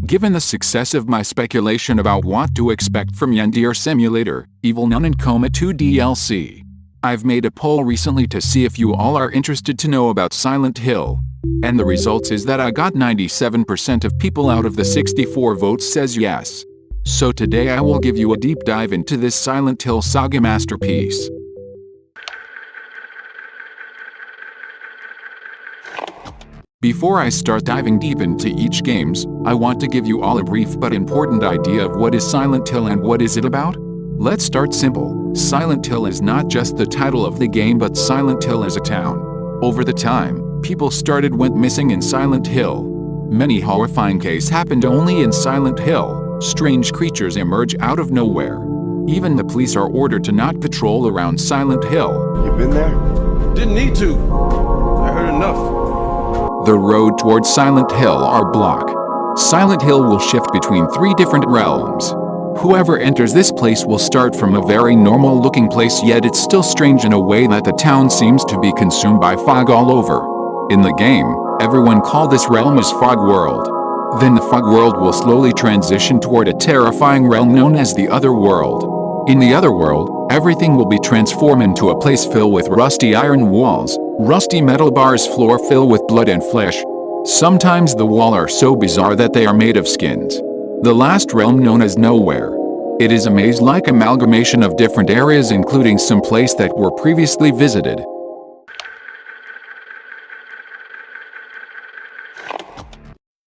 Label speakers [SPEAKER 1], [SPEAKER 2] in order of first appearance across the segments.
[SPEAKER 1] Given the success of my speculation about what to expect from Yendir Simulator, Evil Nun and Coma 2 DLC, I've made a poll recently to see if you all are interested to know about Silent Hill. And the results is that I got 97% of people out of the 64 votes says yes. So today I will give you a deep dive into this Silent Hill saga masterpiece. Before I start diving deep into each games, I want to give you all a brief but important idea of what is Silent Hill and what is it about. Let's start simple. Silent Hill is not just the title of the game but Silent Hill is a town. Over the time, people went missing in Silent Hill. Many horrifying cases happened only in Silent Hill. Strange creatures emerge out of nowhere. Even the police are ordered to not patrol around Silent Hill.
[SPEAKER 2] You been there? Didn't need to. I heard enough.
[SPEAKER 1] The road towards Silent Hill are blocked. Silent Hill will shift between 3 different realms. Whoever enters this place will start from a very normal looking place, yet it's still strange in a way that the town seems to be consumed by fog all over. In the game, everyone called this realm as Fog World. Then the Fog World will slowly transition toward a terrifying realm known as the Other World. In the Other World, everything will be transformed into a place filled with rusty iron walls, rusty metal bars, floor filled with blood and flesh. Sometimes the walls are so bizarre that they are made of skins. The last realm known as Nowhere. It is a maze-like amalgamation of different areas including some places that were previously visited.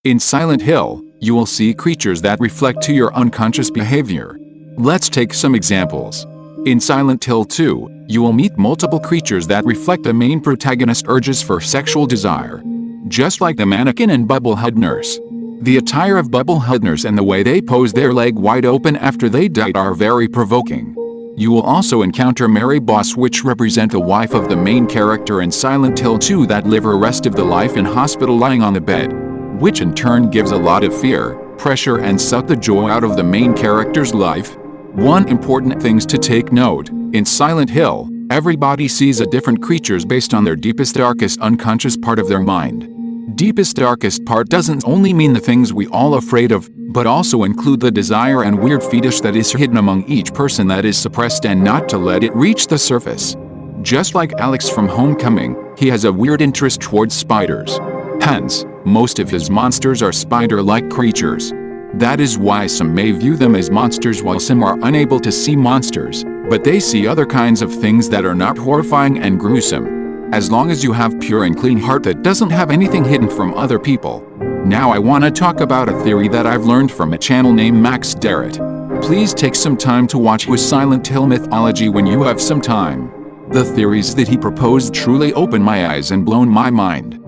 [SPEAKER 1] In Silent Hill, you will see creatures that reflect to your unconscious behavior. Let's take some examples. In Silent Hill 2, you will meet multiple creatures that reflect the main protagonist's urges for sexual desire. Just like the mannequin and Bubblehead Nurse. The attire of Bubblehead Nurse and the way they pose their leg wide open after they died are very provoking. You will also encounter Mary Boss, which represent the wife of the main character in Silent Hill 2 that live her rest of the life in hospital lying on the bed, which in turn gives a lot of fear, pressure and suck the joy out of the main character's life. One important thing to take note, in Silent Hill, everybody sees a different creatures based on their deepest darkest unconscious part of their mind. Deepest darkest part doesn't only mean the things we all afraid of, but also include the desire and weird fetish that is hidden among each person that is suppressed and not to let it reach the surface. Just like Alex from Homecoming, he has a weird interest towards spiders. Hence, most of his monsters are spider-like creatures. That is why some may view them as monsters while some are unable to see monsters, but they see other kinds of things that are not horrifying and gruesome. As long as you have pure and clean heart that doesn't have anything hidden from other people. Now I want to talk about a theory that I've learned from a channel named Max Darrett. Please take some time to watch his Silent Hill mythology when you have some time. The theories that he proposed truly opened my eyes and blown my mind.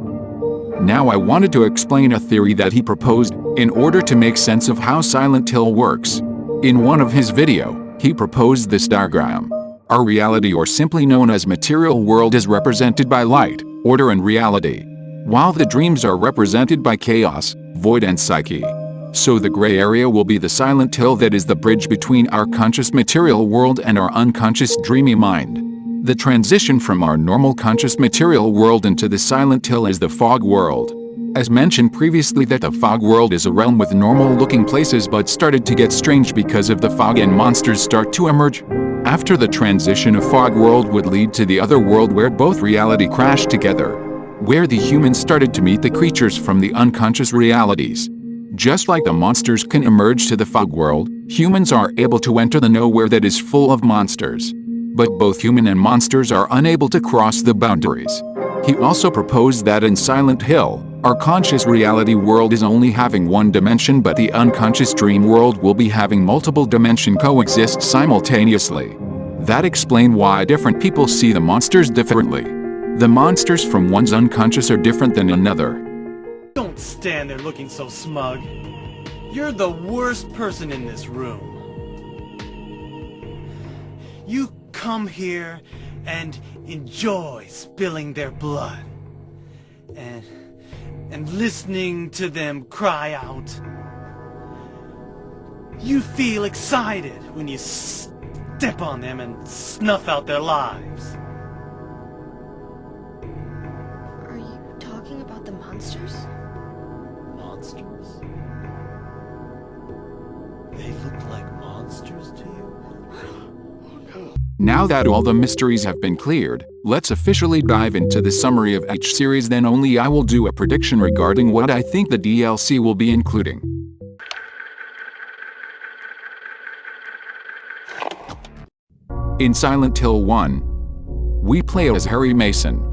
[SPEAKER 1] Now I wanted to explain a theory that he proposed, in order to make sense of how Silent Hill works. In one of his video, he proposed this diagram. Our reality, or simply known as material world, is represented by light, order and reality, while the dreams are represented by chaos, void and psyche. So the gray area will be the Silent Hill that is the bridge between our conscious material world and our unconscious dreamy mind. The transition from our normal conscious material world into the Silent Hill is the Fog World. As mentioned previously, that the Fog World is a realm with normal looking places but started to get strange because of the fog and monsters start to emerge. After the transition of Fog World would lead to the Other World, where both reality crashed together, where the humans started to meet the creatures from the unconscious realities. Just like the monsters can emerge to the Fog World, humans are able to enter the Nowhere that is full of monsters. But both human and monsters are unable to cross the boundaries. He also proposed that in Silent Hill, our conscious reality world is only having one dimension, but the unconscious dream world will be having multiple dimensions coexist simultaneously. That explains why different people see the monsters differently. The monsters from one's unconscious are different than another.
[SPEAKER 3] Don't stand there looking so smug. You're the worst person in this room. You come here and enjoy spilling their blood. And listening to them cry out. You feel excited when you step on them and snuff out their lives.
[SPEAKER 4] Are you talking about the monsters?
[SPEAKER 3] Monsters? They look like monsters to you?
[SPEAKER 1] Now that all the mysteries have been cleared, let's officially dive into the summary of each series. Then only I will do a prediction regarding what I think the DLC will be including. In Silent Hill 1, we play as Harry Mason.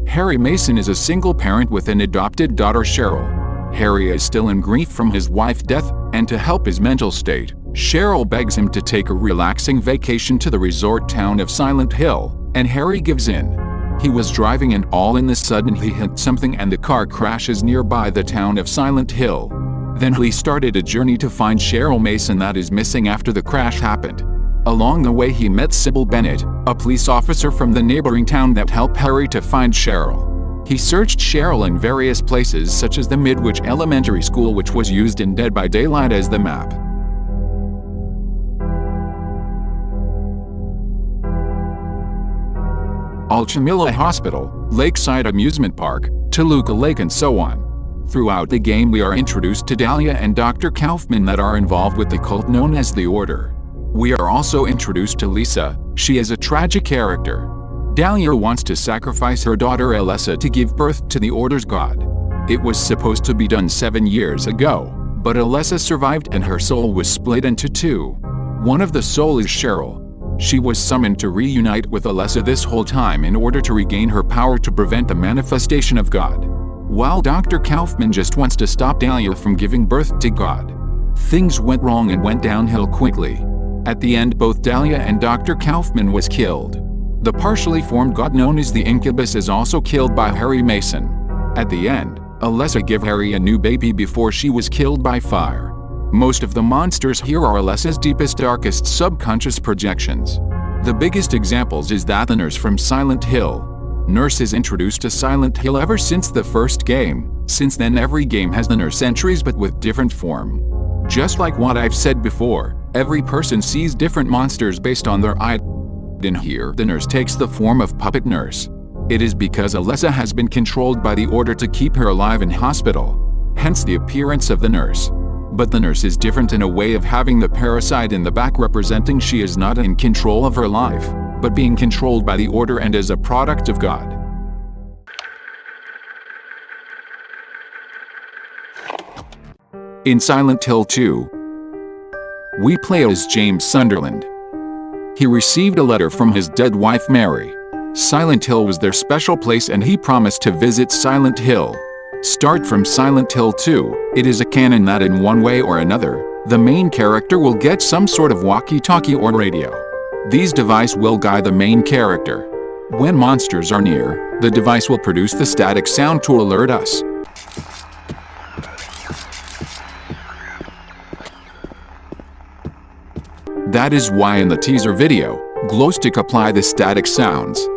[SPEAKER 1] Harry Mason is a single parent with an adopted daughter, Cheryl. Harry is still in grief from his wife's death, and to help his mental state, Cheryl begs him to take a relaxing vacation to the resort town of Silent Hill, and Harry gives in. He was driving and all in a sudden he hit something and the car crashes nearby the town of Silent Hill. Then he started a journey to find Cheryl Mason that is missing after the crash happened. Along the way he met Sybil Bennett, a police officer from the neighboring town that helped Harry to find Cheryl. He searched Cheryl in various places such as the Midwich Elementary School, which was used in Dead by Daylight as the map. Alchemilla Hospital, Lakeside Amusement Park, Toluca Lake and so on. Throughout the game we are introduced to Dahlia and Dr. Kaufman that are involved with the cult known as the Order. We are also introduced to Lisa. She is a tragic character. Dahlia wants to sacrifice her daughter Alessa to give birth to the Order's god. It was supposed to be done 7 years ago, but Alessa survived and her soul was split into two. One of the soul is Cheryl. She was summoned to reunite with Alessa this whole time in order to regain her power to prevent the manifestation of God. While Dr. Kaufman just wants to stop Dahlia from giving birth to God. Things went wrong and went downhill quickly. At the end both Dahlia and Dr. Kaufman was killed. The partially formed god known as the Incubus is also killed by Harry Mason. At the end, Alessa gave Harry a new baby before she was killed by fire. Most of the monsters here are Alessa's deepest, darkest subconscious projections. The biggest examples is that the nurse from Silent Hill. Nurse is introduced to Silent Hill ever since the first game. Since then every game has the nurse entries but with different form. Just like what I've said before, every person sees different monsters based on their eye. In here, the nurse takes the form of Puppet Nurse. It is because Alessa has been controlled by the Order to keep her alive in hospital. Hence the appearance of the nurse. But the nurse is different in a way of having the parasite in the back representing she is not in control of her life, but being controlled by the Order and is a product of God. In Silent Hill 2, we play as James Sunderland. He received a letter from his dead wife Mary. Silent Hill was their special place and he promised to visit Silent Hill. Start from Silent Hill 2, it is a canon that in one way or another, the main character will get some sort of walkie-talkie or radio. These devices will guide the main character. When monsters are near, the device will produce the static sound to alert us. That is why in the teaser video, Glowstick apply the static sounds.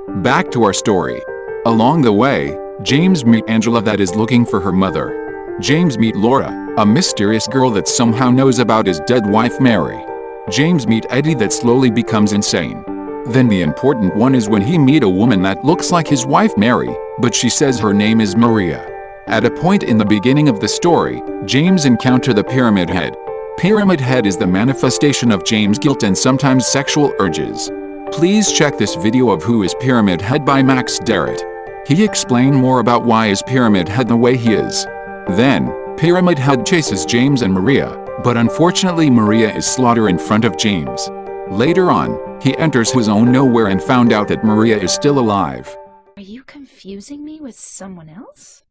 [SPEAKER 1] Back to our story. Along the way, James meet Angela that is looking for her mother. James meet Laura, a mysterious girl that somehow knows about his dead wife Mary. James meet Eddie that slowly becomes insane. Then the important one is when he meet a woman that looks like his wife Mary, but she says her name is Maria. At a point in the beginning of the story, James encounter the Pyramid Head. Pyramid Head is the manifestation of James' guilt and sometimes sexual urges. Please check this video of Who is Pyramid Head by Max Derritt. He explained more about why is Pyramid Head the way he is. Then, Pyramid Head chases James and Maria, but unfortunately Maria is slaughtered in front of James. Later on, he enters his own nowhere and found out that Maria is still alive.
[SPEAKER 4] Are you confusing me with someone else?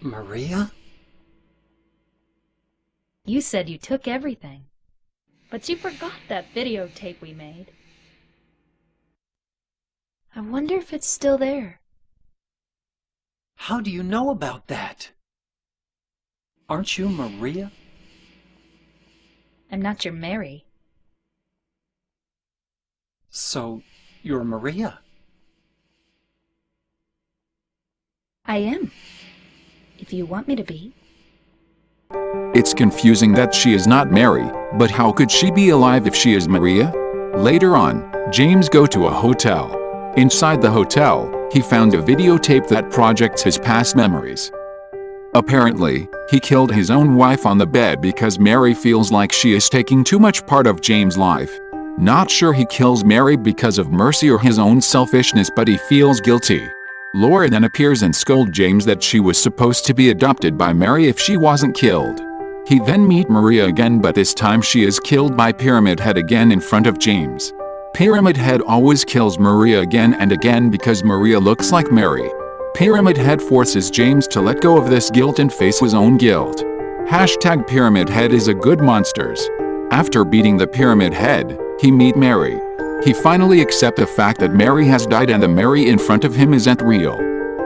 [SPEAKER 5] Maria?
[SPEAKER 4] You said you took everything, but you forgot that videotape we made. I wonder if it's still there.
[SPEAKER 5] How do you know about that? Aren't you Maria?
[SPEAKER 4] I'm not your Mary.
[SPEAKER 5] So, you're Maria?
[SPEAKER 4] I am. If you want me to be.
[SPEAKER 1] It's confusing that she is not Mary, but how could she be alive if she is Maria? Later on, James go to a hotel. Inside the hotel, he found a videotape that projects his past memories. Apparently, he killed his own wife on the bed because Mary feels like she is taking too much part of James' life. Not sure he kills Mary because of mercy or his own selfishness, but he feels guilty. Laura then appears and scolds James that she was supposed to be adopted by Mary if she wasn't killed. He then meets Maria again, but this time she is killed by Pyramid Head again in front of James. Pyramid Head always kills Maria again and again because Maria looks like Mary. Pyramid Head forces James to let go of this guilt and face his own guilt. Hashtag Pyramid Head is a good monsters. After beating the Pyramid Head, he meets Mary. He finally accepts the fact that Mary has died and the Mary in front of him isn't real.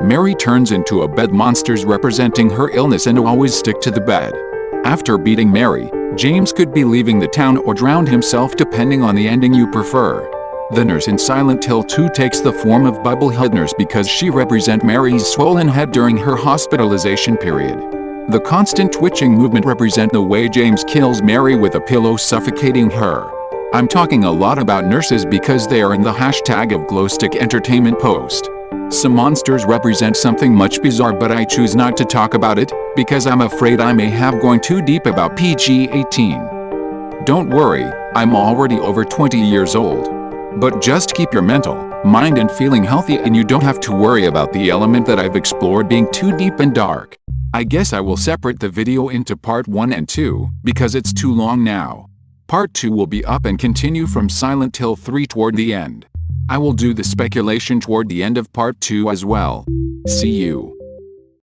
[SPEAKER 1] Mary turns into a bed monsters representing her illness and always stick to the bed. After beating Mary, James could be leaving the town or drown himself depending on the ending you prefer. The nurse in Silent Hill 2 takes the form of Bubblehead Nurse because she represents Mary's swollen head during her hospitalization period. The constant twitching movement represents the way James kills Mary with a pillow suffocating her. I'm talking a lot about nurses because they are in the hashtag of Glowstick Entertainment post. Some monsters represent something much bizarre, but I choose not to talk about it because I'm afraid I may have gone too deep about PG-18. Don't worry, I'm already over 20 years old. But just keep your mental, mind and feeling healthy and you don't have to worry about the element that I've explored being too deep and dark. I guess I will separate the video into part 1 and 2 because it's too long now. Part 2 will be up and continue from Silent Hill 3 toward the end. I will do the speculation toward the end of part 2 as well. See you.